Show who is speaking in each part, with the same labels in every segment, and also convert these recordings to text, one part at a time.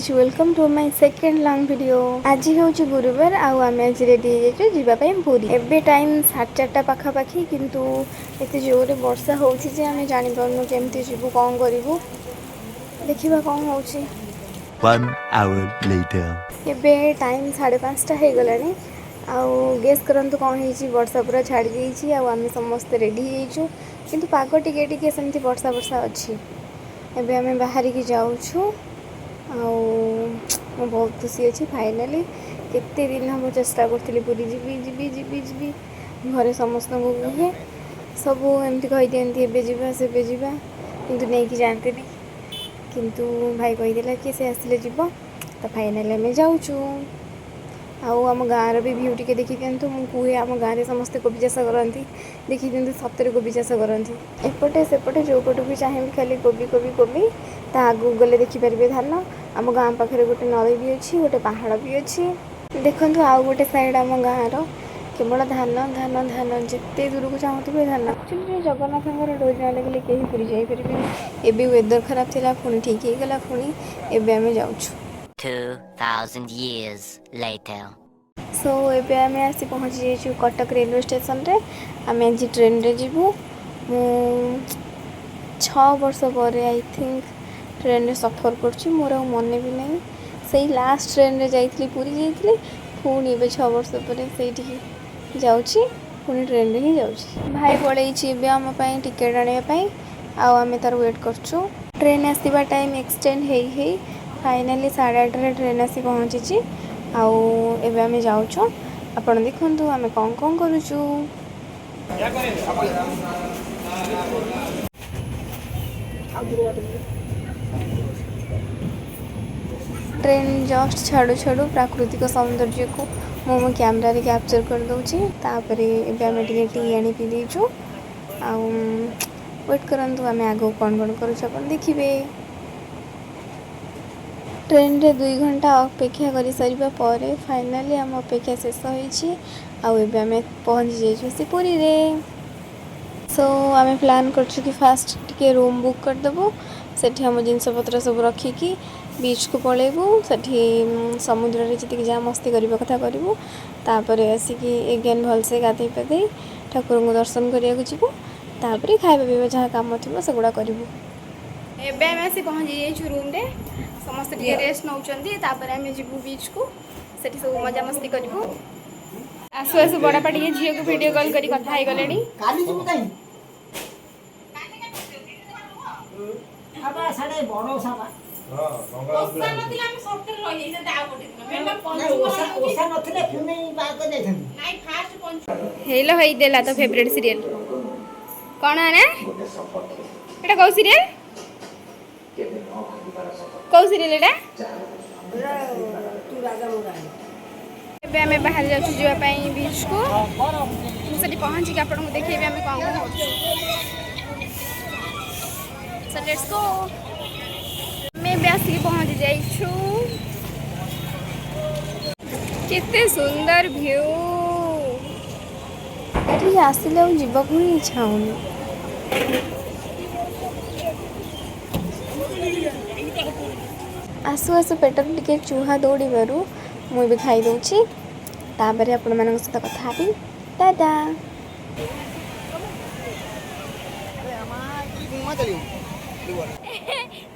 Speaker 1: Guys welcome to my second long video. आज हूँ गुरुवार आम आज रेडी होगापी पूरी। एबे टाइम 4:30 पाखापाखि किंतु एत जोरे वर्षा होची जे आम जापारू केमती जीवु कौन करूँ देखा कौन हो। एबे टाइम 5:30 हो गलानी। गेस करंतु कौन हो वर्षा पूरा छाड़ी जाइए आम समस्त रेडी हो किंतु पाग टिके सेमती वर्षा वर्षा अच्छी। एबे आम बाहर की जाऊँ बहुत खुशी अच्छी फाइनाली केते दिन हम चेष्टा करी पूरी जीवी जीवी जीवी जीवी घरे समस्त कहे सब एमती कही दिखती एबे जीवा सेबे जीवा किंतु नहीं कि जाते किंतु भाई कहीदेला कि से आसिले जीव तो फाइनाली आम जाऊँ। आम गाँव भी भ्यू टिके देखी दिंतु मुझे आम गाँव समस्ते कोबी चाष करती देखी दिंतु सतरे कोबी चाष करती एपटे सेपटे जो पटू भी चाहिए खाली कोबी कोबी कोबी ता आगू गले देखिपारे धान आम गाँ पाखे गोटे नदी भी अच्छी गोटे पहाड़ भी अच्छी देखु आउ गोटे साइड आम गाँव केवल धान धान धान जिते दूर को चाहूँ धान। एक्चुअली जगन्नाथ डोरी न लगे कहीं पूरी जापर एबे वेदर खराब थी पुणी ठीक हो गला पुणी एबे आम जाऊँ।
Speaker 2: 2000 years later
Speaker 1: सो एबे आम आसी पहुँची जाइए कटक रेलवे स्टेशन रे। आम आज ट्रेन रे जीवु 6 वर्ष पर आई थिंक ट्रेन रे सफर कर मोर मन भी नहीं से लास्ट ट्रेन रे जाइली पूरी जाइली पुणी ए 6 वर्ष पर से जाऊँगी पुणी ट्रेन रे ही जाऊँगी। भाई पड़े आम टिकेट आने आम तार वेट कर ट्रेन आसवा टाइम एक्सटेंड हो फाइनाली 8:30 ट्रेन आसी पहुँची आवे आम जाऊँ। आपण देखु आम कौन कौन करूँ। ट्रेन जस्ट छाड़ू छाड़ू प्राकृतिक सौंदर्य को मो कैमरा रे कैप्चर कर दूची तापरे एबे आम टी आनी पी देचु वेट करंतु आम आगो कौन कौन करूँ अपन देखिए। ट्रेन रे 2 घंटा अपेक्षा कर सारिबा परे फाइनाली आम अपेक्षा शेष होईची आवे आम पहुँची जाइए से पुरी रे। सो आम प्लान करछु कि फास्ट टिके रूम बुक करदेबू सेठी हम जिनपतर सब रखिकी बीच को पलैबू सेठी समुद्र रे जी जहाँ मस्ती करबा कथा करूँ तापर आसिकी एगेन भलसे गाधे पाधे ठाकुर को दर्शन करिया जीवु तापर खाଇବା पीवा जहाँ काम थी सेगुड़ा करूँ। एबे आम आसी पहुँची जाइए रूम रे समस्त टिके रेस्ट नौचंदी तापर आम जीवु बीच को सेठी सब मजा मस्ती करूँ। आसु आसु बड़ापा टे झील को वीडियो कॉल करी कथा हो गले हेलो हई देला तो फेवरेट सीरियल कौन है ना एटा कौ सीरियल कौ सीरियल एटा एबे आमे बाहर जाछु जीवाई बीच को मुझे पहुँची कि आपको देखेबी आम कौन कौन हो। सो लेट्स गो मैं आसिक पहुँची जाइछु केते सुंदर व्यू ये आसिले जीवा को ही इच्छा होनी। आसु आसु पेटर टिके चूहा दौड़ू मुझे खाई दूची तापर आपण मान सहित कथा भी दादा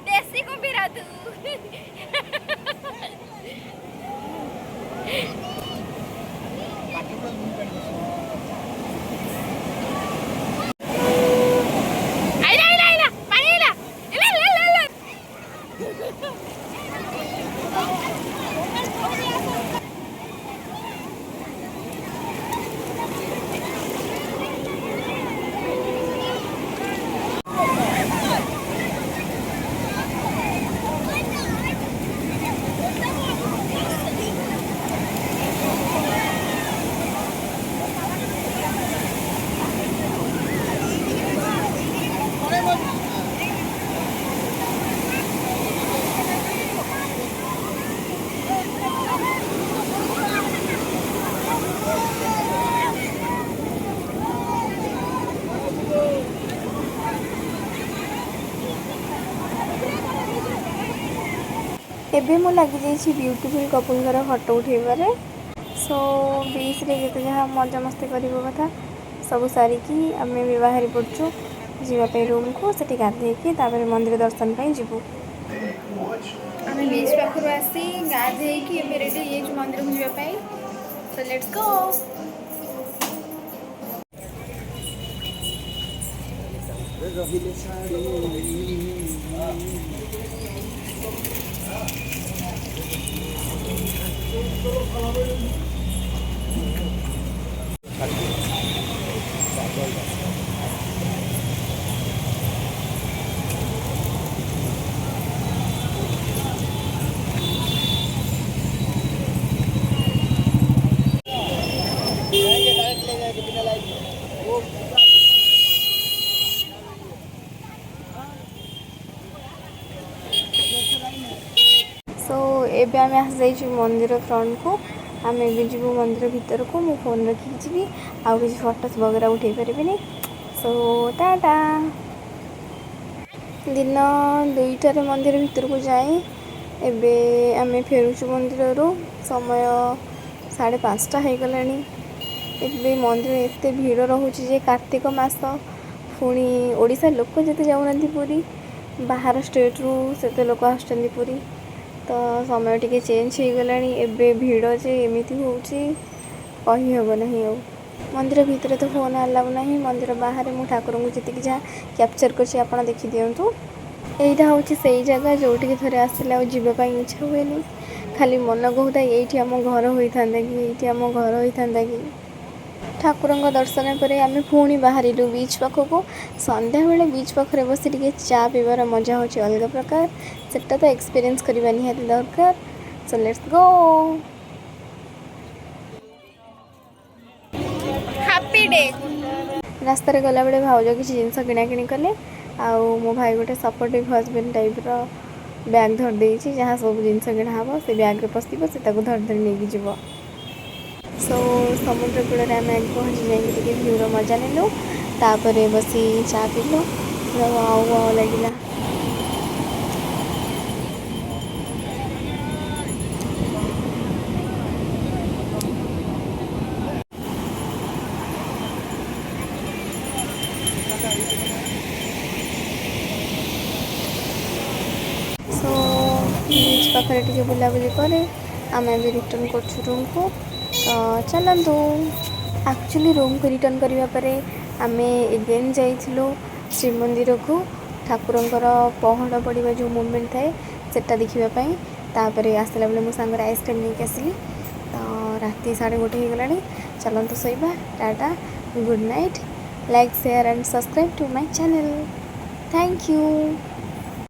Speaker 1: देसी को बिरा तू ଏବେ ମୁଁ ଲାଗିଯାଇଛି ବ୍ୟୁଟିଫୁଲ୍ କପୁଲଙ୍କର ଫଟୋ ଉଠାଇବାରେ। ସୋ ବିଚ୍ରେ ଯେତେ ଯାହା ମଜାମସ୍ତି କରିବା କଥା ସବୁ ସାରିକି ଆମେ ବି ବାହାରି ପଡ଼ୁଛୁ ଯିବା ପାଇଁ ରୁମ୍କୁ। ସେଠି ଗାଧେଇକି ତାପରେ ମନ୍ଦିର ଦର୍ଶନ ପାଇଁ ଯିବୁ। ଆମେ ବିଚ୍ ପାଖରୁ ଆସି ଗାଧେଇକି ଏବେ ରେଡ଼ି ହେଇଯାଇଛୁ ମନ୍ଦିରକୁ ଯିବା ପାଇଁ। Show let's go. सो एबे आमे आसि मंदिर फ्रंट को। आम ए जीवु मंदिर भितर को। मो फोन रखिकी जीवी आउ किसी फोटोस वगैरह उठे पारे। सो टाटा। दिन 2टार मंदिर भितर को जाए एबे आमे फेरुचु मंदिर रो। समय 5:30 हो गला। एबे मंदिर एते भीड़ रोचे जे कार्तिक मास पुणी ओडिशा लोक जिते जाऊना पुरी बाहर स्टेट रू से लोक आसुँच पुरी। तो समय टी चेंज हो गला। एबे भीड़ जे एमती होब नहीं। मंदिर भितर तो फोन अलाउ नहीं। मंदिर बाहर मु ठाकुर को जी जहाँ कैप्चर कर देखी दिंतु। यहाँ हूँ से जगह जोटि थे आसला जावाई इच्छा हुए। खाली मन कहता ये आम घर होता कि ये आम घर होता कि। ठाकुर दर्शन पर आम पुणी बाहर बीच पाखक। संध्या बेले बीच पाखे बस टे चा पीबार मजा हो अलग प्रकार। सेटा तो एक्सपीरियंस करवा निहाती दरकार। So let's go. Happy day. रास्ता गला बेले भाउज किसी जिनस किणा किणी कले। आउ मो भाई गोटे सपोर्टिव हजबैंड टाइप बैग धरदे जहाँ सब जिनस किणा हम से बैग पशि से धर धर नहीं जीव। सो समुद्र कूल आम पहुँची जाए भ्यूर मजा नेलु। तापर बसी चा पीलु वाव वाव लगिला। सो बीच पाखे टे बुलाबुली करे आम भी रिटर्न कर रूम को। तो चलतु एक्चुअली रूम को रिटर्न करने आम एगेन जाइलु श्रीमंदिर को। ठाकुर पहड़ पड़ा जो मूवमेंट थाए सेटा देखापी। तापर आसला बेले मो सांग आइसक्रीम नहीं आसली। तो राति 1:30 हो गला। चलतु सोइबा। Tata good night. Like share and subscribe to my channel. Thank you.